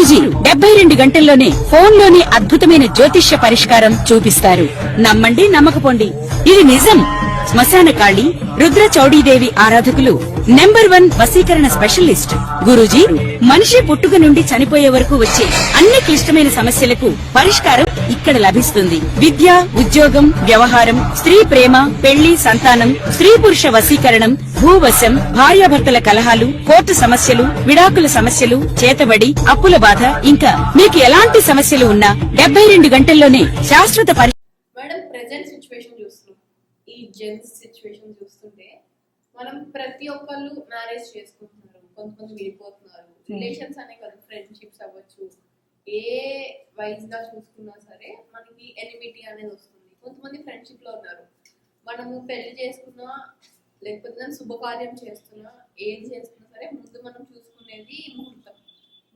గురూజీ 72 గంటల్లోనే ఫోన్లోని అద్భుతమైన జ్యోతిష్య పరిష్కారం చూపిస్తారు. నమ్మండి, నమ్మకపోండి, ఇది నిజం. శ్మశాన కాళి రుద్ర చౌడీదేవి ఆరాధకులు నంబర్ 1 వశీకరణ స్పెషలిస్ట్. గురూజీ మనిషి పుట్టుక నుండి చనిపోయే వరకు వచ్చే అన్ని క్లిష్టమైన సమస్యలకు పరిష్కారం ఇక్కడ లభిస్తుంది. విద్య, ఉద్యోగం, వ్యవహారం, స్త్రీ ప్రేమ, పెళ్లి, సంతానం, స్త్రీ పురుష వశీకరణం, భూవశం, భార్యాభర్తల కలహాలు, కోర్టు సమస్యలు, విడాకుల సమస్యలు, చేతబడి, అప్పుల బాధ, ఇంకా మీకు ఎలాంటి సమస్యలు ఉన్నా 72 గంటల్లోనే శాశ్వత మేడం ప్రెజెంట్ సిచ్యువేషన్ చూస్తున్నాం. ఈ జెంట్స్ సిచ్యువేషన్ చూస్తుంటే మనం ప్రతి ఒక్కళ్ళు మ్యారేజ్ చేసుకుంటున్నారు, కొంతమంది విడిపోతున్నారు. రిలేషన్స్ అనే కదా, ఫ్రెండ్షిప్స్ అవ్వచ్చు, ఏ వైజ్ గా చూసుకున్నా సరే మనకి ఎనిమిటీ అనేది వస్తుంది. కొంతమంది ఫ్రెండ్షిప్ లో ఉన్నారు. మనము పెళ్లి చేసుకున్నా లేకపోతే దాన్ని శుభకార్యం చేస్తున్నా, ఏది చేస్తున్నా సరే ముందు మనం చూసుకునేది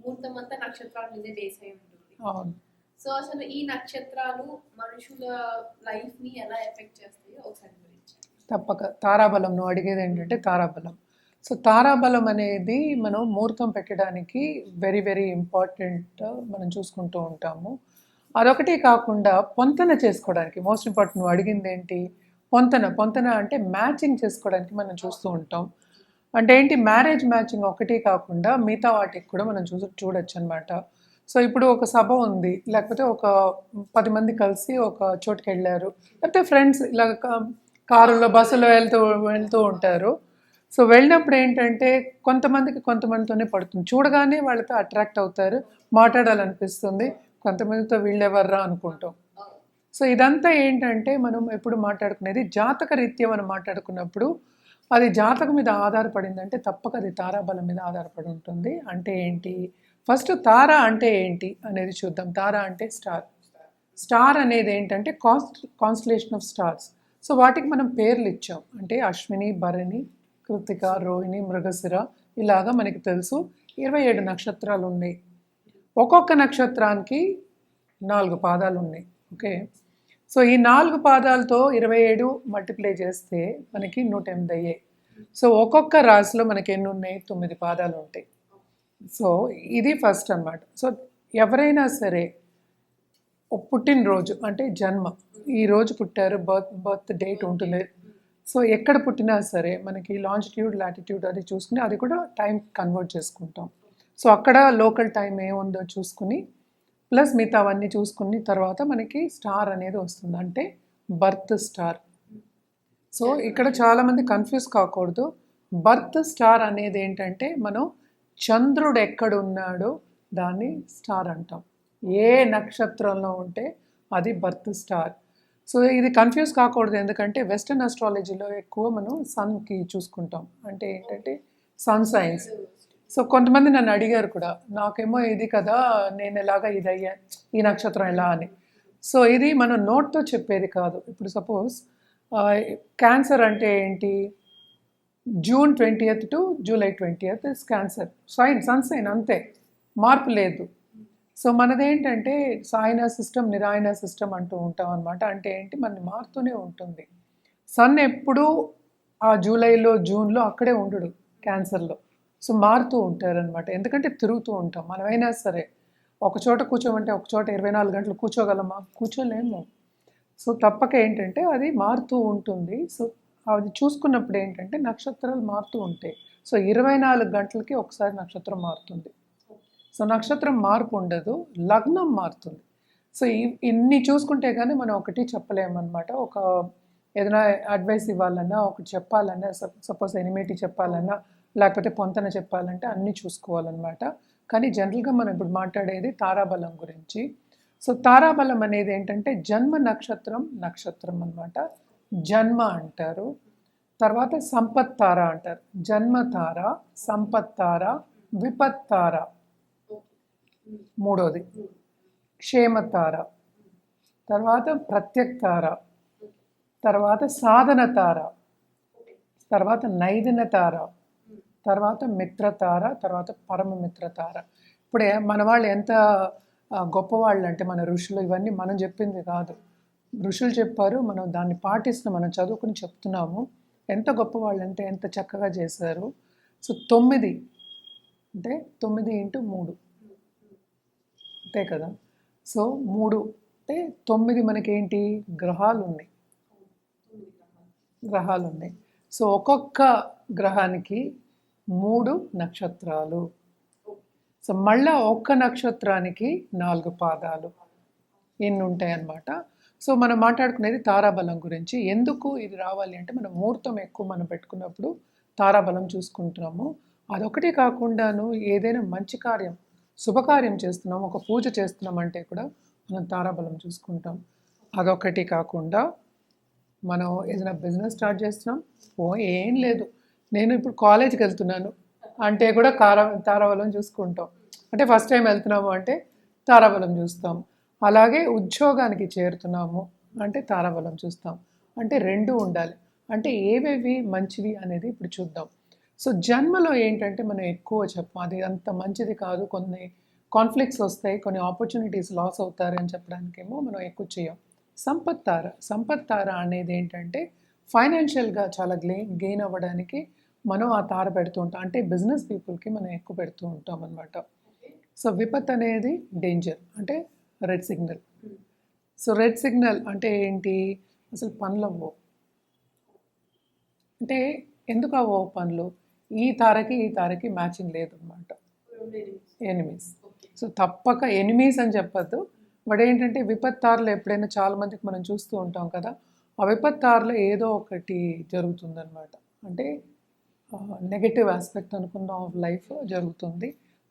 ముహూర్తం అంతా నక్షత్రాల మీదే బేస్ అయి ఉంటుంది. సో అసలు ఈ నక్షత్రాలు మనుషుల లైఫ్ ని ఎలా ఎఫెక్ట్ చేస్తాయో ఒకసారి గురించి. తప్పక తారాబలం నువ్వు అడిగేది ఏంటంటే తారాబలం. సో తారాబలం అనేది మనం ముహూర్తం పెట్టడానికి వెరీ వెరీ ఇంపార్టెంట్, మనం చూసుకుంటూ ఉంటాము. అదొకటి కాకుండా పొంతన చేసుకోవడానికి మోస్ట్ ఇంపార్టెంట్. నువ్వు అడిగింది ఏంటి? పొంతన అంటే మ్యాచింగ్ చేసుకోవడానికి మనం చూస్తూ ఉంటాం. అంటే ఏంటి, మ్యారేజ్ మ్యాచింగ్ ఒకటి కాకుండా మిగతా వాటికి కూడా మనం చూడొచ్చు అనమాట. సో ఇప్పుడు ఒక సభ ఉంది, లేకపోతే ఒక 10 మంది కలిసి ఒక చోటుకి వెళ్ళారు, లేకపోతే ఫ్రెండ్స్ ఇలా కారులో బస్సులో వెళ్తూ ఉంటారు. సో వెళ్ళినప్పుడు ఏంటంటే కొంతమందితోనే పడుతుంది, చూడగానే వాళ్ళతో అట్రాక్ట్ అవుతారు, మాట్లాడాలనిపిస్తుంది, కొంతమందితో వీళ్ళెవర్రా అనుకుంటాం. సో ఇదంతా ఏంటంటే మనం ఎప్పుడు మాట్లాడుకునేది జాతక రీత్యా మనం మాట్లాడుకున్నప్పుడు అది జాతకం మీద ఆధారపడిందంటే తప్పక అది తారాబలం మీద ఆధారపడి ఉంటుంది. అంటే ఏంటి, ఫస్ట్ తార అంటే ఏంటి అనేది చూద్దాం. తార అంటే స్టార్ అనేది ఏంటంటే కాన్స్టలేషన్ ఆఫ్ స్టార్స్. సో వాటికి మనం పేర్లు ఇచ్చాం. అంటే అశ్విని, భరణి, కృతిక, రోహిణి, మృగశిర, ఇలాగా మనకి తెలుసు 27 నక్షత్రాలు ఉన్నాయి. ఒక్కొక్క నక్షత్రానికి 4 పాదాలు ఉన్నాయి. ఓకే, సో ఈ 4 పాదాలతో 27 మల్టిప్లై చేస్తే మనకి 108 అయ్యాయి. సో ఒక్కొక్క రాశిలో మనకి ఎన్ని ఉన్నాయి? 9 పాదాలు ఉంటాయి. సో ఇది ఫస్ట్ అన్నమాట. సో ఎవరైనా సరే పుట్టినరోజు అంటే జన్మ, ఈ రోజు పుట్టారు, బర్త్ డేట్ ఉంటుంది. సో ఎక్కడ పుట్టినా సరే మనకి లాంజిట్యూడ్, లాటిట్యూడ్ అది చూసుకుని అది కూడా టైం కన్వర్ట్ చేసుకుంటాం. సో అక్కడ లోకల్ టైం ఏముందో చూసుకుని ప్లస్ మిగతా అవన్నీ చూసుకుని తర్వాత మనకి స్టార్ అనేది వస్తుంది, అంటే బర్త్ స్టార్. సో ఇక్కడ చాలామంది కన్ఫ్యూజ్ కాకూడదు. బర్త్ స్టార్ అనేది ఏంటంటే మనం చంద్రుడు ఎక్కడున్నాడో దాన్ని స్టార్ అంటాం. ఏ నక్షత్రంలో ఉంటే అది బర్త్ స్టార్. సో ఇది కన్ఫ్యూజ్ కాకూడదు, ఎందుకంటే వెస్టర్న్ ఆస్ట్రాలజీలో ఎక్కువ మనం సన్కి చూసుకుంటాం. అంటే ఏంటంటే సన్ సైన్స్. సో కొంతమంది నన్ను అడిగారు కూడా, నాకేమో ఇది కదా, నేను ఎలాగా ఇది అయ్యా, ఈ నక్షత్రం ఎలా అని. సో ఇది మనం నోట్తో చెప్పేది కాదు. ఇప్పుడు సపోజ్ క్యాన్సర్ అంటే ఏంటి, June 20th to July 20th is cancer sun sign, అంతే, మార్పు లేదు. సో మనదేంటంటే సాయన సిస్టమ్, నిరాయన సిస్టమ్ అంటూ ఉంటాం అనమాట. అంటే ఏంటి, మనది మారుతూనే ఉంటుంది. సన్ ఎప్పుడు ఆ జూలైలో, జూన్లో అక్కడే ఉండడు క్యాన్సర్లో. సో మారుతూ ఉంటారనమాట, ఎందుకంటే తిరుగుతూ ఉంటాం. మనమైనా సరే ఒక చోట కూర్చోమంటే ఒక చోట 24 గంటలు కూర్చోగలమా? కూర్చోలేము. సో తప్పక ఏంటంటే అది మారుతూ ఉంటుంది. సో అది చూసుకున్నప్పుడు ఏంటంటే నక్షత్రాలు మారుతూ ఉంటాయి. సో 24 గంటలకి ఒకసారి నక్షత్రం మారుతుంది. సో నక్షత్రం మార్పు ఉండదు, లగ్నం మారుతుంది. సో ఇన్ని చూసుకుంటే కానీ మనం ఒకటి చెప్పలేమన్నమాట. ఒక ఏదైనా అడ్వైస్ ఇవ్వాలన్నా, ఒకటి చెప్పాలన్నా, సపోజ్ ఎనిమిటీ చెప్పాలన్నా, లేకపోతే పొంతన చెప్పాలంటే అన్నీ చూసుకోవాలన్నమాట. కానీ జనరల్గా మనం ఇప్పుడు మాట్లాడేది తారాబలం గురించి. సో తారాబలం అనేది ఏంటంటే జన్మ నక్షత్రం అన్నమాట. జన్మ అంటారు, తర్వాత సంపత్తార అంటారు. జన్మతార, సంపత్తార, విపత్తార, మూడోది క్షేమతార, తర్వాత ప్రత్యక్తార, తర్వాత సాధన తార, తర్వాత నైదిన తార, తర్వాత మిత్రతార, తర్వాత పరమమిత్రతార. ఇప్పుడే మన వాళ్ళు ఎంత గొప్పవాళ్ళు అంటే, మన ఋషులు ఇవన్నీ మనం చెప్పింది కాదు, ఋషులు చెప్పారు, మనం దాన్ని పాటిస్తున్నాం, మనం చదువుకుని చెప్తున్నాము. ఎంత గొప్పవాళ్ళు అంటే ఎంత చక్కగా చేశారు. సో 9 అంటే 9 × 3 అంతే కదా. సో 3 అంటే 9 మనకేంటి గ్రహాలు ఉన్నాయి. సో ఒక్కొక్క గ్రహానికి 3 నక్షత్రాలు. సో మళ్ళా ఒక్క నక్షత్రానికి 4 పాదాలు ఎన్ని ఉంటాయి అన్నమాట. సో మనం మాట్లాడుకునేది తారాబలం గురించి. ఎందుకు ఇది రావాలి అంటే మనం ముహూర్తం ఎక్కువ మనం పెట్టుకున్నప్పుడు తారాబలం చూసుకుంటున్నాము. అదొకటి కాకుండాను ఏదైనా మంచి కార్యం శుభకార్యం చేస్తున్నాం, ఒక పూజ చేస్తున్నాం అంటే కూడా మనం తారాబలం చూసుకుంటాం. అదొకటి కాకుండా మనం ఏదైనా బిజినెస్ స్టార్ట్ చేస్తున్నాం, ఏం లేదు నేను ఇప్పుడు కాలేజ్కి వెళ్తున్నాను అంటే కూడా తారాబలం చూసుకుంటాం. అంటే ఫస్ట్ టైం వెళ్తున్నాము అంటే తారాబలం చూస్తాం. అలాగే ఉద్యోగానికి చేరుతున్నాము అంటే తారాబలం చూస్తాం. అంటే 2 ఉండాలి. అంటే ఏవేవి మంచివి అనేది ఇప్పుడు చూద్దాం. సో జన్మలో ఏంటంటే మనం ఎక్కువ చెప్పం, అది అంత మంచిది కాదు, కొన్ని కాన్ఫ్లిక్ట్స్ వస్తాయి, కొన్ని ఆపర్చునిటీస్ లాస్ అవుతారని చెప్పడానికేమో మనం ఎక్కువ చేయం. సంపత్ తార అనేది ఏంటంటే ఫైనాన్షియల్గా చాలా గెయిన్ అవ్వడానికి మనం ఆ తార పెడుతూ ఉంటాం. అంటే బిజినెస్ పీపుల్కి మనం ఎక్కువ పెడుతూ ఉంటాం అన్నమాట. సో విపత్ అనేది డేంజర్, అంటే red signal. So red signal అంటే ఏంటి, అసలు పనులు అవ్వవు. అంటే ఎందుకు అవ్వవు పనులు, ఈ తారకి మ్యాచింగ్ లేదన్నమాట. ఎనిమీస్. సో తప్పక ఎనిమీస్ అని చెప్పద్దు, బట్ ఏంటంటే విపత్తారులు ఎప్పుడైనా చాలామందికి మనం చూస్తూ ఉంటాం కదా, ఆ విపత్తారులో ఏదో ఒకటి జరుగుతుందన్నమాట. అంటే నెగటివ్ ఆస్పెక్ట్ అనుకున్న ఆఫ్ లైఫ్ జరుగుతుంది.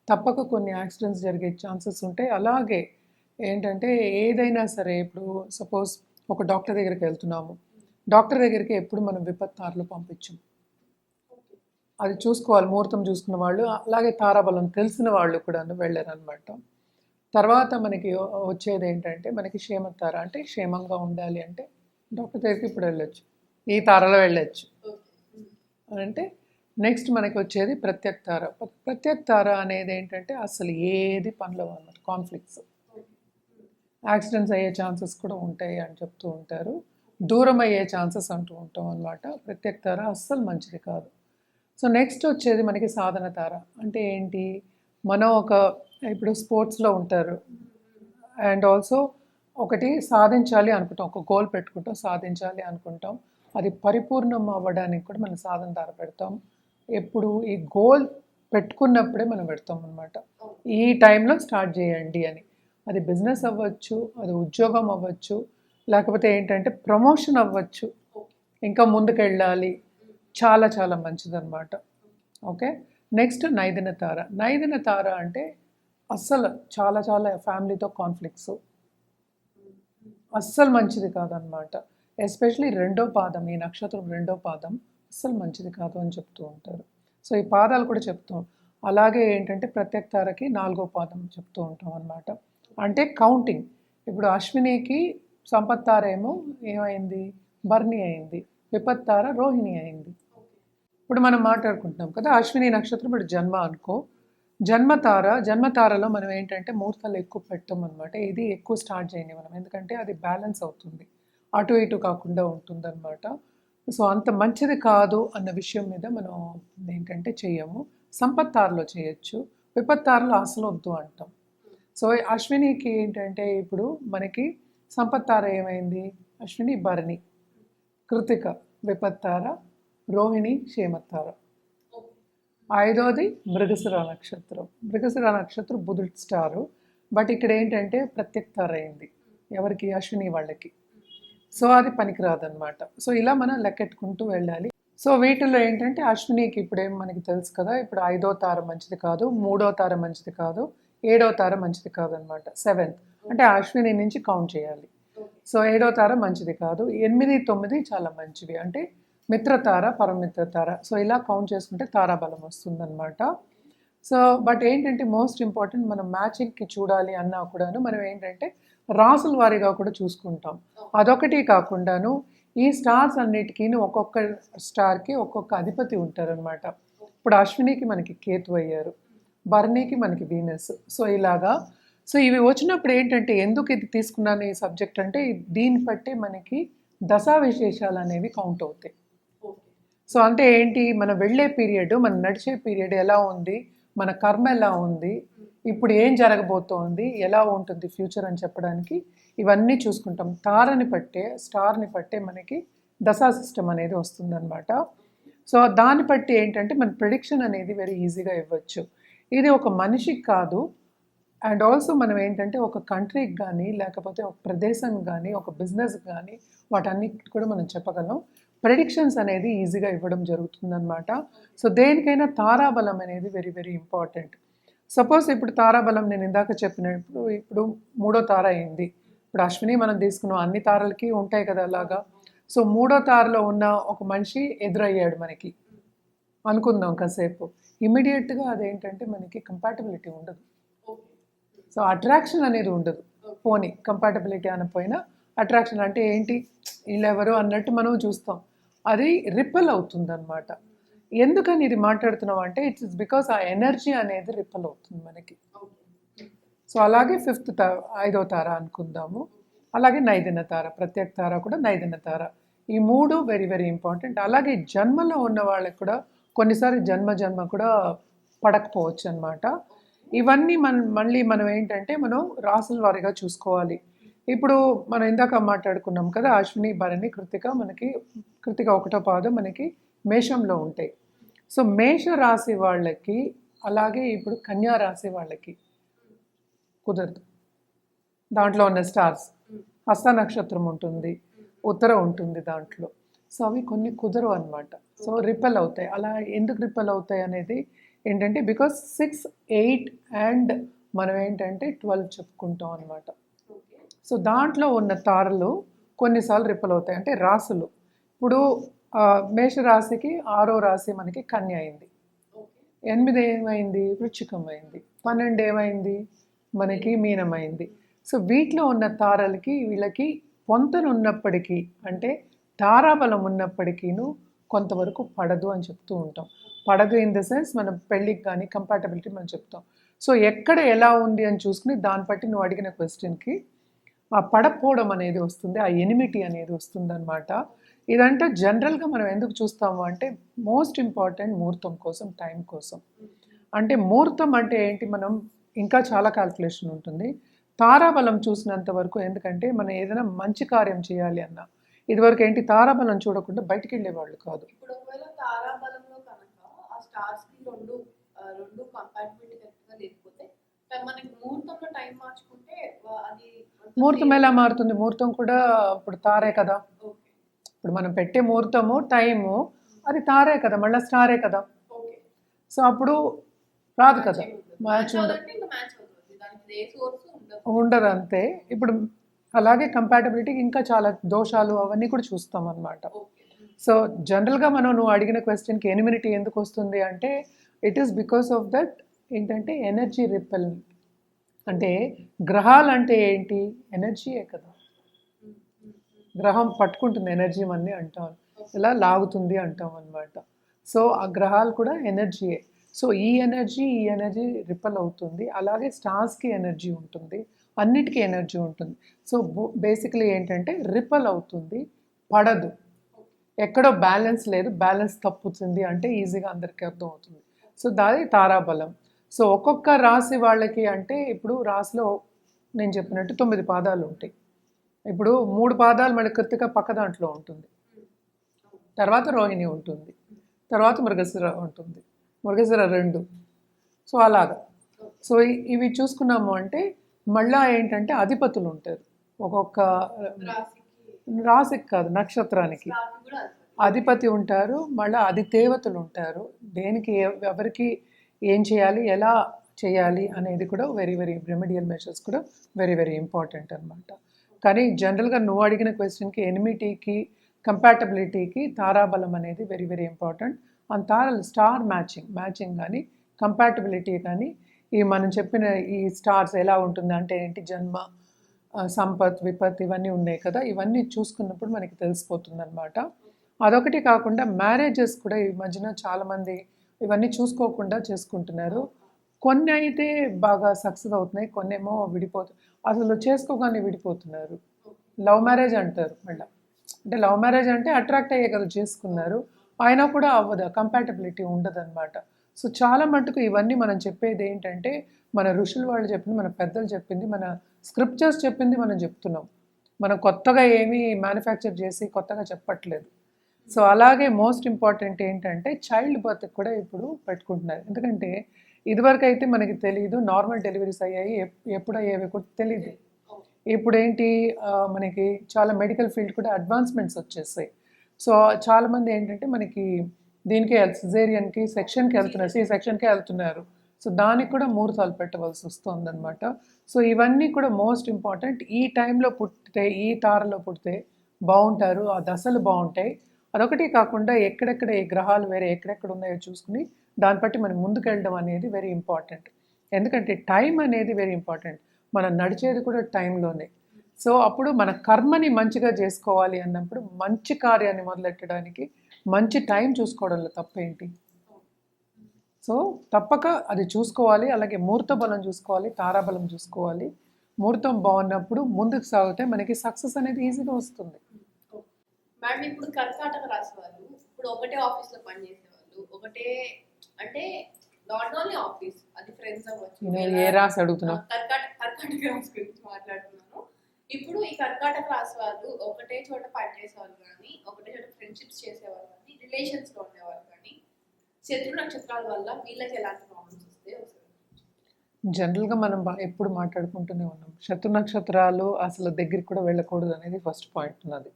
తప్పక కొన్ని యాక్సిడెంట్స్ జరిగే ఛాన్సెస్ ఉంటాయి. అలాగే ఏంటంటే ఏదైనా సరే, ఇప్పుడు సపోజ్ ఒక డాక్టర్ దగ్గరికి వెళ్తున్నాము, డాక్టర్ దగ్గరికి ఎప్పుడు మనం విపత్తారులు పంపించం. అది చూసుకోవాలి, ముహూర్తం చూసుకున్న వాళ్ళు, అలాగే తారాబలం తెలిసిన వాళ్ళు కూడా వెళ్ళారనమాట. తర్వాత మనకి వచ్చేది ఏంటంటే మనకి క్షేమతార, అంటే క్షేమంగా ఉండాలి అంటే డాక్టర్ దగ్గరికి ఇప్పుడు వెళ్ళొచ్చు, ఈ తారలో వెళ్ళొచ్చు. అంటే నెక్స్ట్ మనకి వచ్చేది ప్రత్యక్ తార అనేది ఏంటంటే అసలు ఏది పనులు అన్నమాట, కాన్ఫ్లిక్ట్స్, యాక్సిడెంట్స్ అయ్యే ఛాన్సెస్ కూడా ఉంటాయి అని చెప్తూ ఉంటారు, దూరం అయ్యే ఛాన్సెస్ అంటూ ఉంటాం అన్నమాట. ప్రత్యక్ తార అస్సలు మంచిది కాదు. సో నెక్స్ట్ వచ్చేది మనకి సాధన తార. అంటే ఏంటి, మనం ఇప్పుడు స్పోర్ట్స్లో ఉంటారు అండ్ ఆల్సో ఒకటి సాధించాలి అనుకుంటాం, ఒక గోల్ పెట్టుకుంటాం, సాధించాలి అనుకుంటాం, అది పరిపూర్ణం అవ్వడానికి కూడా మనం సాధన తార పెడతాం. ఎప్పుడు ఈ గోల్ పెట్టుకున్నప్పుడే మనం పెడతాం అనమాట, ఈ టైంలో స్టార్ట్ చేయండి అని. అది బిజినెస్ అవ్వచ్చు, అది ఉద్యోగం అవ్వచ్చు, లేకపోతే ఏంటంటే ప్రమోషన్ అవ్వచ్చు, ఇంకా ముందుకెళ్ళాలి, చాలా చాలా మంచిదన్నమాట. ఓకే. నెక్స్ట్ నైదిన తార అంటే అస్సలు చాలా చాలా ఫ్యామిలీతో కాన్ఫ్లిక్ట్స్, అస్సలు మంచిది కాదనమాట. ఎస్పెషలీ 2వ పాదం, ఈ నక్షత్రం 2వ పాదం అస్సలు మంచిది కాదు అని చెప్తూ ఉంటారు. సో ఈ పాదాలు కూడా చెప్తాం. అలాగే ఏంటంటే ప్రత్యక్ తారకి 4వ పాదం చెప్తూ ఉంటాం అనమాట. అంటే కౌంటింగ్, ఇప్పుడు అశ్వినికి సంపత్ తార ఏమో ఏమైంది, భరణి అయింది, విపత్ తార రోహిణి అయింది. ఇప్పుడు మనం మాట్లాడుకుంటున్నాం కదా, అశ్విని నక్షత్రం ఇప్పుడు జన్మ అనుకో, జన్మతారలో మనం ఏంటంటే ముహూర్తాలు ఎక్కువ పెట్టాం అనమాట. ఇది ఎక్కువ స్టార్ట్ చేయండి మనం, ఎందుకంటే అది బ్యాలెన్స్ అవుతుంది, అటు ఇటు కాకుండా ఉంటుందన్నమాట. సో అంత మంచిది కాదు అన్న విషయం మీద మనం ఏంటంటే చెయ్యము. సంపత్ తారలో చేయొచ్చు, విపత్తారలో అసలు వద్దు అంటాం. సో అశ్వినికి ఏంటంటే ఇప్పుడు మనకి సంపత్ తార ఏమైంది, అశ్విని భరణి, కృతిక విపత్తార, రోహిణి క్షేమతార. 5వది మృగశిర నక్షత్రం బుధుడు స్టారు, బట్ ఇక్కడ ఏంటంటే ప్రత్యక్ తార అయింది ఎవరికి, అశ్విని వాళ్ళకి. సో అది పనికిరాదనమాట. సో ఇలా మనం లెక్కెట్టుకుంటూ వెళ్ళాలి. సో వీటిల్లో ఏంటంటే అశ్వినికి ఇప్పుడేం మనకి తెలుసు కదా, ఇప్పుడు 5వ తార మంచిది కాదు, 3వ తార మంచిది కాదు, 7వ తార మంచిది కాదు అనమాట. 7th అంటే అశ్విని నుంచి కౌంట్ చేయాలి. సో 7వ తార మంచిది కాదు, 8, 9 చాలా మంచివి, అంటే మిత్రతార, పరమిత్రతార. సో ఇలా కౌంట్ చేసుకుంటే తారాబలం వస్తుందన్నమాట. సో బట్ ఏంటంటే మోస్ట్ ఇంపార్టెంట్, మనం మ్యాచింగ్కి చూడాలి అన్నా కూడాను మనం ఏంటంటే రాసుల వారీగా కూడా చూసుకుంటాం. అదొకటి కాకుండాను ఈ స్టార్స్ అన్నిటికీ ఒక్కొక్క స్టార్కి ఒక్కొక్క అధిపతి ఉంటారనమాట. ఇప్పుడు అశ్వినికి మనకి కేతు అయ్యారు, భరణికి మనకి వీనస్. సో ఇలాగా, సో ఇవి వచ్చినప్పుడు ఏంటంటే ఎందుకు ఇది తీసుకున్నాను ఈ సబ్జెక్ట్ అంటే, దీన్ని బట్టి మనకి దశా విశేషాలు అనేవి కౌంట్ అవుతాయి. సో అంటే ఏంటి, మనం వెళ్ళే పీరియడ్, మనం నడిచే పీరియడ్ ఎలా ఉంది, మన కర్మ ఎలా ఉంది, ఇప్పుడు ఏం జరగబోతోంది, ఎలా ఉంటుంది ఫ్యూచర్ అని చెప్పడానికి ఇవన్నీ చూసుకుంటాం. స్టార్ని పట్టే మనకి దశా సిస్టమ్ అనేది వస్తుందన్నమాట. సో దాన్ని బట్టి ఏంటంటే మన ప్రిడిక్షన్ అనేది వెరీ ఈజీగా ఇవ్వచ్చు. ఇది ఒక మనిషికి కాదు, అండ్ ఆల్సో మనం ఏంటంటే ఒక కంట్రీకి కానీ లేకపోతే ఒక ప్రదేశానికి కానీ ఒక బిజినెస్కి కానీ వాటన్నిటి కూడా మనం చెప్పగలం. ప్రెడిక్షన్స్ అనేది ఈజీగా ఇవ్వడం జరుగుతుందన్నమాట. సో దేనికైనా తారాబలం అనేది వెరీ వెరీ ఇంపార్టెంట్. సపోజ్ ఇప్పుడు తారాబలం నేను ఇందాక చెప్పినప్పుడు ఇప్పుడు 3వ తార అయింది. ఇప్పుడు అశ్విని మనం తీసుకున్నాం, అన్ని తారలకి ఉంటాయి కదా అలాగా. సో 3వ తారలో ఉన్న ఒక మనిషి ఎదురయ్యాడు మనకి అనుకుందాం కాసేపు. ఇమీడియట్గా అదేంటంటే మనకి కంపాటబిలిటీ ఉండదు. సో అట్రాక్షన్ అనేది ఉండదు. పోనీ కంపాటబిలిటీ అనపోయినా అట్రాక్షన్ అంటే ఏంటి, వీళ్ళెవరు అన్నట్టు మనం చూస్తాం, అది రిపెల్ అవుతుంది అనమాట. ఎందుకని ఇది మాట్లాడుతున్నాం అంటే ఇట్స్ బికాస్ ఆ ఎనర్జీ అనేది రిపెల్ అవుతుంది మనకి. సో అలాగే 5వ తార అనుకుందాము, అలాగే నైదిన తార, ప్రత్యేక తార కూడా నైదిన తార, ఈ 3 వెరీ వెరీ ఇంపార్టెంట్. అలాగే జన్మలో ఉన్న వాళ్ళకి కూడా కొన్నిసార్లు జన్మ కూడా పడకపోవచ్చు అనమాట. ఇవన్నీ మళ్ళీ మనం ఏంటంటే మనం రాసుల వారీగా చూసుకోవాలి. ఇప్పుడు మనం ఇందాక మాట్లాడుకున్నాం కదా, అశ్విని భరణి కృతిక, మనకి కృతిక 1వ పాదం మనకి మేషంలో ఉంటాయి. సో మేష రాశి వాళ్ళకి అలాగే ఇప్పుడు కన్యా రాశి వాళ్ళకి కుదరదు. దాంట్లో ఉన్న స్టార్స్ హస్త నక్షత్రం ఉంటుంది, ఉత్తర ఉంటుంది దాంట్లో. సో అవి కొన్ని కుదరవు అనమాట. సో రిపెల్ అవుతాయి. అలా ఎందుకు రిపెల్ అవుతాయి అనేది ఏంటంటే బికాస్ 6, 8 అండ్ మనం ఏంటంటే 12 చెప్పుకుంటాం అనమాట. సో దాంట్లో ఉన్న తారలు కొన్నిసార్లు రిపెల్ అవుతాయి. అంటే రాసులు ఇప్పుడు మేషరాశికి 6వ రాశి మనకి కన్య అయింది, 8 ఏమైంది వృశ్చికం అయింది, 12 ఏమైంది మనకి మీనం అయింది. సో వీటిలో ఉన్న తారలకి వీళ్ళకి పొంతన ఉన్నప్పటికీ అంటే తారాబలం ఉన్నప్పటికీను కొంతవరకు పడదు అని చెప్తూ ఉంటాం. పడదు ఇన్ ద సెన్స్ మనం పెళ్ళికి కానీ కంపాటబిలిటీ మనం చెప్తాం. సో ఎక్కడ ఎలా ఉంది అని చూసుకుని దాన్ని బట్టి నువ్వు అడిగిన క్వశ్చన్కి ఆ పడపోవడం అనేది వస్తుంది, ఆ ఎనిమిటీ అనేది వస్తుంది అనమాట. ఇదంటే జనరల్గా మనం ఎందుకు చూస్తాము అంటే మోస్ట్ ఇంపార్టెంట్ ముహూర్తం కోసం, టైం కోసం. అంటే ముహూర్తం అంటే ఏంటి, మనం ఇంకా చాలా క్యాల్కులేషన్ ఉంటుంది. తారాబలం చూసినంత వరకు ఎందుకంటే మనం ఏదైనా మంచి కార్యం చేయాలి అన్నా ఇదివరకు ఏంటి తారాబలం చూడకుండా బయటికి వెళ్ళేవాళ్ళు కాదు. ఇప్పుడు ఒకవేళ తారాబలంలో కనుక ఆ స్టార్స్ కి రెండు కంపాటిబిలిటీ కరెక్ట్గా లేకపోతే మనకి ముహూర్తంలో టైం మార్చుకుంటే అది ముహూర్తం ఎలా మారుతుంది? ముహూర్తం కూడా ఇప్పుడు తారే కదా. ఇప్పుడు మనం పెట్టే ముహూర్తము టైము అది తారే కదా, మళ్ళీ స్టారే కదా. సో అప్పుడు రాదు కదా, మ్యాచ్ ఉండదు అంతే. ఇప్పుడు అలాగే కంపాటబిలిటీ ఇంకా చాలా దోషాలు అవన్నీ కూడా చూస్తాం అన్నమాట. సో జనరల్గా నువ్వు అడిగిన క్వశ్చన్కి ఎనిమినిటీ ఎందుకు వస్తుంది అంటే it is because of that ఏంటంటే ఎనర్జీ రిపెల్. అంటే గ్రహాలు అంటే ఏంటి, ఎనర్జీయే కదా. గ్రహం పట్టుకుంటుంది ఎనర్జీ అన్నీ అంటాం, ఇలా లాగుతుంది అంటాం అన్నమాట. సో ఆ గ్రహాలు కూడా ఎనర్జీయే. సో ఈ ఎనర్జీ రిపెల్ అవుతుంది. అలాగే స్టార్స్కి ఎనర్జీ ఉంటుంది, అన్నిటికీ ఎనర్జీ ఉంటుంది. సో బేసిక్లీ ఏంటంటే రిపెల్ అవుతుంది, పడదు. ఎక్కడో బ్యాలెన్స్ లేదు, బ్యాలెన్స్ తప్పుతుంది అంటే ఈజీగా అందరికీ అర్థం అవుతుంది. సో దాని తారాబలం. సో ఒక్కొక్క రాశి వాళ్ళకి అంటే ఇప్పుడు రాశిలో నేను చెప్పినట్టు 9 పాదాలు ఉంటాయి. ఇప్పుడు 3 పాదాలు మన కృతిక పక్క దాంట్లో ఉంటుంది, తర్వాత రోహిణి ఉంటుంది, తర్వాత మృగశిర ఉంటుంది, మృగశిర 2. సో అలాగా. సో ఇవి చూసుకున్నాము అంటే మళ్ళా ఏంటంటే అధిపతులు ఉంటారు ఒక్కొక్క రాశికి కాదు, నక్షత్రానికి అధిపతి ఉంటారు, మళ్ళీ అధిదేవతలు ఉంటారు. దేనికి ఎవరికి ఏం చేయాలి, ఎలా చేయాలి అనేది కూడా వెరీ వెరీ రెమెడియల్ మెషర్స్ కూడా వెరీ వెరీ ఇంపార్టెంట్ అనమాట. కానీ జనరల్గా నువ్వు అడిగిన క్వశ్చన్కి ఎనిమిటీకి కంపాటబిలిటీకి తారాబలం అనేది వెరీ వెరీ ఇంపార్టెంట్. అండ్ తారాలు స్టార్ మ్యాచింగ్ కానీ కంపాటబిలిటీ కానీ ఈ మనం చెప్పిన ఈ స్టార్స్ ఎలా ఉంటుంది అంటే ఏంటి, జన్మ, సంపత్, విపత్ ఇవన్నీ ఉన్నాయి కదా, ఇవన్నీ చూసుకున్నప్పుడు మనకి తెలిసిపోతుంది అనమాట. అదొకటి కాకుండా మ్యారేజెస్ కూడా ఈ మధ్యన చాలామంది ఇవన్నీ చూసుకోకుండా చేసుకుంటున్నారు. కొన్ని అయితే బాగా సక్సెస్ అవుతున్నాయి, కొన్ని ఏమో విడిపోతున్నాయి, అసలు చేసుకోగానే విడిపోతున్నారు. లవ్ మ్యారేజ్ అంటారు మళ్ళీ. అంటే లవ్ మ్యారేజ్ అంటే అట్రాక్ట్ అయ్యే కదా చేసుకున్నారు, అయినా కూడా అవ్వదు, కంపాటబిలిటీ ఉండదు అనమాట. సో చాలా మటుకు ఇవన్నీ మనం చెప్పేది ఏంటంటే మన ఋషులు వాళ్ళు చెప్పింది, మన పెద్దలు చెప్పింది, మన స్క్రిప్చర్స్ చెప్పింది మనం చెప్తున్నాం. మనం కొత్తగా ఏమీ మ్యానుఫ్యాక్చర్ చేసి కొత్తగా చెప్పట్లేదు. సో అలాగే మోస్ట్ ఇంపార్టెంట్ ఏంటంటే చైల్డ్ బర్త్ కూడా ఇప్పుడు పెట్టుకుంటున్నారు. ఎందుకంటే ఇదివరకు అయితే మనకి తెలియదు, నార్మల్ డెలివరీస్ అయ్యాయి, ఎప్పుడు అయ్యేవి కూడా తెలియదు. ఇప్పుడు ఏంటి మనకి చాలా మెడికల్ ఫీల్డ్ కూడా అడ్వాన్స్మెంట్స్ వచ్చేసాయి. సో చాలామంది ఏంటంటే మనకి దీనికి సిజేరియన్కి సెక్షన్కి వెళ్తున్నారు, సెక్షన్కి వెళ్తున్నారు. సో దానికి కూడా ముహూర్తాలు పెట్టవలసి వస్తుందన్నమాట. సో ఇవన్నీ కూడా మోస్ట్ ఇంపార్టెంట్. ఈ టైంలో పుట్టితే, ఈ తారలో పుడితే బాగుంటారు, ఆ దశలు బాగుంటాయి. అదొకటి కాకుండా ఎక్కడెక్కడ ఏ గ్రహాలు వేరే ఎక్కడెక్కడ ఉన్నాయో చూసుకుని దాన్ని బట్టి మనం ముందుకెళ్ళడం అనేది వెరీ ఇంపార్టెంట్. ఎందుకంటే టైం అనేది వెరీ ఇంపార్టెంట్. మనం నడిచేది కూడా టైంలోనే. సో అప్పుడు మన కర్మని మంచిగా చేసుకోవాలి అన్నప్పుడు మంచి కార్యాన్ని మొదలెట్టడానికి మంచి టైం చూసుకోవడంలో తప్పేంటి? సో తప్పక అది చూసుకోవాలి. అలాగే ముహూర్త బలం చూసుకోవాలి, తారాబలం చూసుకోవాలి. ముహూర్తం బాగున్నప్పుడు ముందుకు సాగితే మనకి సక్సెస్ అనేది ఈజీగా వస్తుంది. మేడం ఇప్పుడు కర్కాటక రాశి వాళ్ళు ఇప్పుడు ఒకటే ఆఫీస్ లో పనిచేసేవాళ్ళు, ఒకటే అంటే నాట్ ఓన్లీ ఆఫీస్, అది ఫ్రెండ్స్ అవ్వచ్చు. ఏ రాసి అడుగుతున్నావు? కర్కాటక రాశి గురించి మాట్లాడుతున్నాను. ఇప్పుడు ఈ కర్కాటక రాశి వాళ్ళు ఒకటే చోట పనిచేసేవాళ్ళు కానీ, ఒకటే చోట ఫ్రెండ్షిప్స్ చేసేవాళ్ళు కానీ, రిలేషన్స్ లో ఉండేవాళ్ళు కానీ, శత్రు నక్షత్రాల వల్ల వీళ్ళకి ఎలాంటి ప్రాబ్లమ్స్ వస్తాయి ఒకసారి? జనరల్గా మనం ఎప్పుడు మాట్లాడుకుంటూనే ఉన్నాం, శత్రు నక్షత్రాలు అసలు దగ్గరికి కూడా వెళ్ళకూడదు అనేది ఫస్ట్ పాయింట్ ఉన్నది.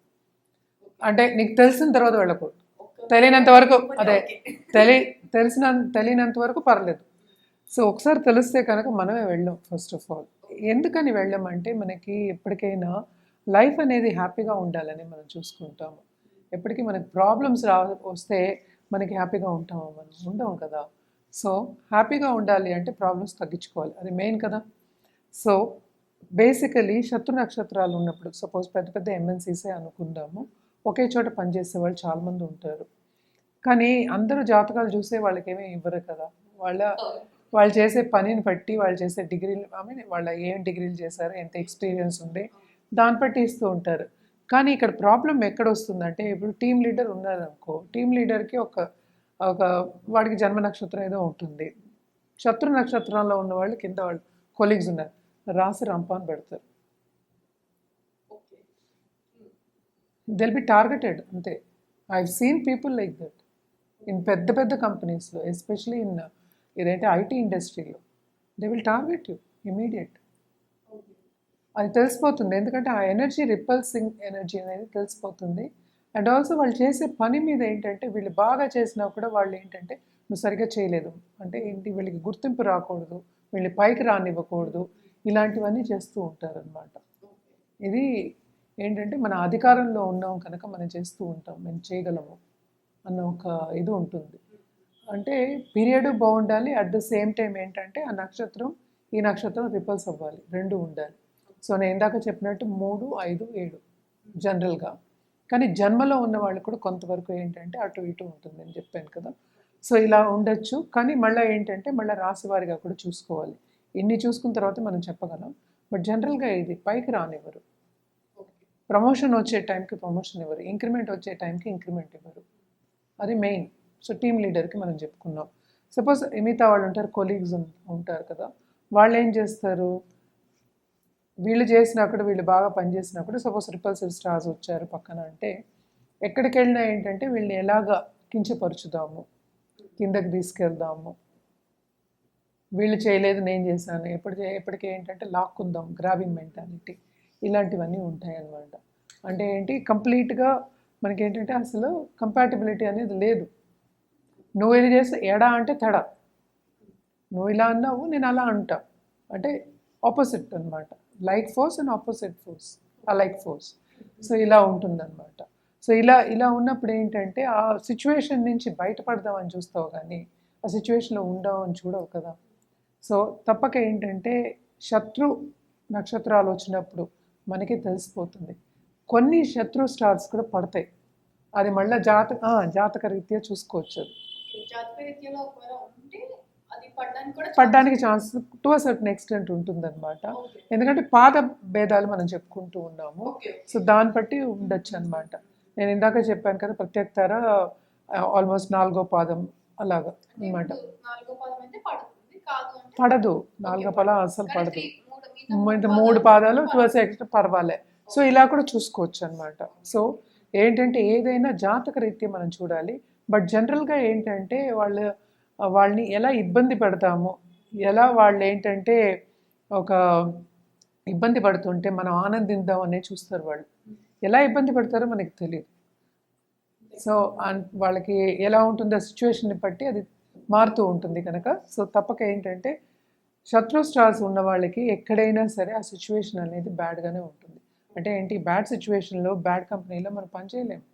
అంటే నీకు తెలిసిన తర్వాత వెళ్ళకూడదు, తెలియనంత వరకు అదే తెలియనంత వరకు పర్లేదు. సో ఒకసారి తెలిస్తే కనుక మనమే వెళ్ళాం. ఫస్ట్ ఆఫ్ ఆల్ ఎందుకని వెళ్ళామంటే మనకి ఎప్పటికైనా లైఫ్ అనేది హ్యాపీగా ఉండాలని మనం చూసుకుంటాము. ఎప్పటికీ మనకి ప్రాబ్లమ్స్ వస్తే మనకి హ్యాపీగా ఉంటాము, మనం ఉండం కదా. సో హ్యాపీగా ఉండాలి అంటే ప్రాబ్లమ్స్ తగ్గించుకోవాలి, అది మెయిన్ కదా. సో బేసికలీ శత్రు నక్షత్రాలు ఉన్నప్పుడు సపోజ్ పెద్ద పెద్ద ఎంఎన్సీసే అనుకుందాము, ఒకే చోట పనిచేసే వాళ్ళు చాలామంది ఉంటారు. కానీ అందరూ జాతకాలు చూసే వాళ్ళకేమీ ఇవ్వరు కదా. వాళ్ళు చేసే పనిని బట్టి, వాళ్ళు చేసే డిగ్రీలు, వాళ్ళ ఏం డిగ్రీలు చేశారు, ఎంత ఎక్స్పీరియన్స్ ఉంది, దాన్ని బట్టి ఇస్తూ ఉంటారు. కానీ ఇక్కడ ప్రాబ్లం ఎక్కడ వస్తుందంటే, ఇప్పుడు టీమ్ లీడర్ ఉన్నారనుకో, టీమ్ లీడర్కి ఒక వాడికి జన్మ నక్షత్రం ఏదో ఉంటుంది. శత్రు నక్షత్రంలో ఉన్న వాళ్ళు కింద వాళ్ళు కొలీగ్స్ ఉన్నారు, రాసి రంపాన్ని పెడతారు. దిల్ బి టార్గెటెడ్ అంతే. I seen people like that in పెద్ద పెద్ద కంపెనీస్లో, ఎస్పెషలీ ఇన్ ఇదేంటి ఐటీ ఇండస్ట్రీలో. They will target you immediate. అది తెలిసిపోతుంది, ఎందుకంటే ఆ ఎనర్జీ, రిపల్సింగ్ ఎనర్జీ అనేది తెలిసిపోతుంది. అండ్ ఆల్సో వాళ్ళు చేసే పని మీద ఏంటంటే వీళ్ళు బాగా చేసినా కూడా వాళ్ళు ఏంటంటే నువ్వు సరిగ్గా చేయలేదు అంటే ఏంటి, వీళ్ళకి గుర్తింపు రాకూడదు, వీళ్ళు పైకి రానివ్వకూడదు, ఇలాంటివన్నీ చేస్తూ ఉంటారనమాట. ఇది ఏంటంటే మన అధికారంలో ఉన్నాం కనుక మనం చేస్తూ ఉంటాం, మేము చేయగలము అన్న ఒక ఇది ఉంటుంది. అంటే పీరియడ్ బాగుండాలి, అట్ ద సేమ్ టైం ఏంటంటే ఆ నక్షత్రం ఈ నక్షత్రం రిపల్స్ అవ్వాలి, రెండు ఉండాలి. సో నేను ఇందాక చెప్పినట్టు 3, 5, 7 జనరల్గా. కానీ జన్మలో ఉన్న వాళ్ళు కూడా కొంతవరకు ఏంటంటే అటు ఇటు ఉంటుందని చెప్పాను కదా. సో ఇలా ఉండొచ్చు. కానీ మళ్ళీ ఏంటంటే మళ్ళీ రాశివారిగా కూడా చూసుకోవాలి. ఇన్ని చూసుకున్న తర్వాత మనం చెప్పగలం. బట్ జనరల్గా ఇది పైకి రానివ్వరు, ప్రమోషన్ వచ్చే టైంకి ప్రమోషన్ ఇవ్వరు, ఇంక్రిమెంట్ వచ్చే టైంకి ఇంక్రిమెంట్ ఇవ్వరు, అది మెయిన్. సో టీమ్ లీడర్కి మనం చెప్పుకున్నాం. సపోజ్ మిగతా వాళ్ళు ఉంటారు, కొలీగ్స్ ఉంటారు కదా, వాళ్ళు ఏం చేస్తారు, వీళ్ళు చేసినప్పుడు, వీళ్ళు బాగా పనిచేసినప్పుడు సపోజ్ రిపల్సివ్ స్టార్స్ వచ్చారు పక్కన అంటే, ఎక్కడికి వెళ్ళినా ఏంటంటే వీళ్ళని ఎలాగా కించపరుచుదాము, కిందకి తీసుకెళ్దాము, వీళ్ళు చేయలేదు నేను చేశాను, ఎప్పటికీ ఏంటంటే లాక్కుందాం, గ్రాబింగ్ మెంటాలిటీ, ఇలాంటివన్నీ ఉంటాయి అన్నమాట. అంటే ఏంటి, కంప్లీట్గా మనకేంటంటే అసలు కంపాటిబిలిటీ అనేది లేదు. నువ్వు ఇది చేస్తే ఎడా అంటే తడ, నువ్వు ఇలా అన్నావు నేను అలా అంటా, అంటే ఆపోజిట్ అనమాట. Like force and opposite force, ఆ లైక్ ఫోర్స్. సో ఇలా ఉంటుందన్నమాట. సో ఇలా ఉన్నప్పుడు ఏంటంటే ఆ సిచ్యువేషన్ నుంచి బయటపడదామని చూస్తావు కానీ ఆ సిచ్యువేషన్లో ఉండవని చూడవు కదా. సో తప్పక ఏంటంటే శత్రు నక్షత్రాలు వచ్చినప్పుడు మనకి తెలిసిపోతుంది. కొన్ని శత్రు స్టార్స్ కూడా పడతాయి, అది మళ్ళీ జాతక రీత్యా చూసుకోవచ్చు. అది జాతక రీత్యాలో ఒకవేళ ఉంటే అది పడడానికి chance to a certain extent ఉంటుందన్నమాట. ఎందుకంటే పాద భేదాలు మనం చెప్పుకుంటూ ఉన్నాము. సో దాన్ని బట్టి ఉండొచ్చు అనమాట. నేను ఇందాక చెప్పాను కదా, ప్రత్యేకతార ఆల్మోస్ట్ 4వ పాదం అలాగా అంటే అన్నమాట. ఇప్పుడు 4వ పాదం అయితే పడుతుంది, కాదు అంటే పడదు, 4వ పాదం అసలు కానీ పడదు. మిగతా మూడు పాదాలు పర్వాలేదు. ట్వెల్స్ ఎక్స్ట్రా పర్వాలే. సో ఇలా కూడా చూసుకోవచ్చు అనమాట. సో ఏంటంటే ఏదైనా జాతక రీత్యా మనం చూడాలి. బట్ జనరల్గా ఏంటంటే వాళ్ళని ఎలా ఇబ్బంది పెడతాము, ఎలా వాళ్ళు ఏంటంటే ఒక ఇబ్బంది పడుతుంటే మనం ఆనందిద్దాం అనేది చూస్తారు వాళ్ళు. ఎలా ఇబ్బంది పడతారో మనకి తెలియదు. సో వాళ్ళకి ఎలా ఉంటుందో సిచ్యువేషన్ని బట్టి అది మారుతూ ఉంటుంది కనుక సో తప్పక ఏంటంటే శత్రు స్టార్స్ ఉన్న వాళ్ళకి ఎక్కడైనా సరే ఆ సిచ్యువేషన్ అనేది బ్యాడ్గానే ఉంటుంది. అంటే ఏంటి, బ్యాడ్ సిచ్యువేషన్లో బ్యాడ్ కంపెనీలో మనం పని చేయలేము.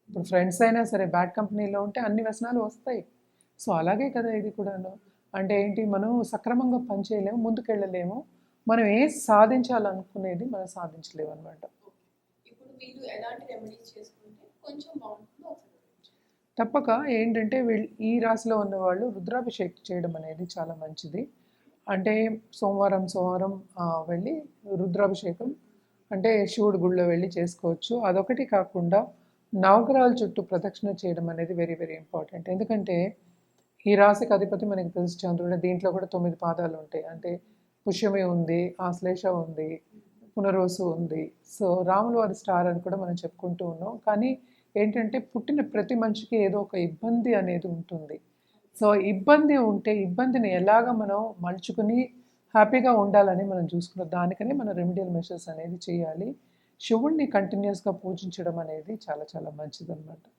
ఇప్పుడు ఫ్రెండ్స్ అయినా సరే బ్యాడ్ కంపెనీలో ఉంటే అన్ని వ్యసనాలు వస్తాయి. సో అలాగే కదా ఇది కూడాను. అంటే ఏంటి, మనం సక్రమంగా పని చేయలేము, ముందుకెళ్ళలేము, మనం సాధించాలనుకునేది మనం సాధించలేము అనమాట. ఇప్పుడు మీరు ఎలాంటి రెమెడీస్ చేసుకుంటే కొంచెం బాగుంటుందో ఒకసారి వివరించండి. తప్పక ఏంటంటే ఈ రాశిలో ఉన్న వాళ్ళు రుద్రాభిషేకం చేయడం అనేది చాలా మంచిది. అంటే సోమవారం వెళ్ళి రుద్రాభిషేకం అంటే శివుడి గుళ్ళో వెళ్ళి చేసుకోవచ్చు. అదొకటి కాకుండా నవగ్రహాల చుట్టూ ప్రదక్షిణ చేయడం అనేది వెరీ వెరీ ఇంపార్టెంట్. ఎందుకంటే ఈ రాశికి అధిపతి మనకి తెలుసు చంద్రుడు. దీంట్లో కూడా 9 పాదాలు ఉంటాయి. అంటే పుష్యమి ఉంది, ఆశ్లేష ఉంది, పునరోసు ఉంది. సో రాముల వారి స్టార్ అని కూడా మనం చెప్పుకుంటూ ఉన్నాం. కానీ ఏంటంటే పుట్టిన ప్రతి మనిషికి ఏదో ఒక ఇబ్బంది అనేది ఉంటుంది. సో ఇబ్బంది ఉంటే ఇబ్బందిని ఎలాగ మనం మలుచుకుని హ్యాపీగా ఉండాలని మనం చూసుకున్నాం. దానికనే మనం రెమెడియల్ మెషర్స్ అనేది చేయాలి. శివుణ్ణి కంటిన్యూస్గా పూజించడం అనేది చాలా చాలా మంచిదన్నమాట.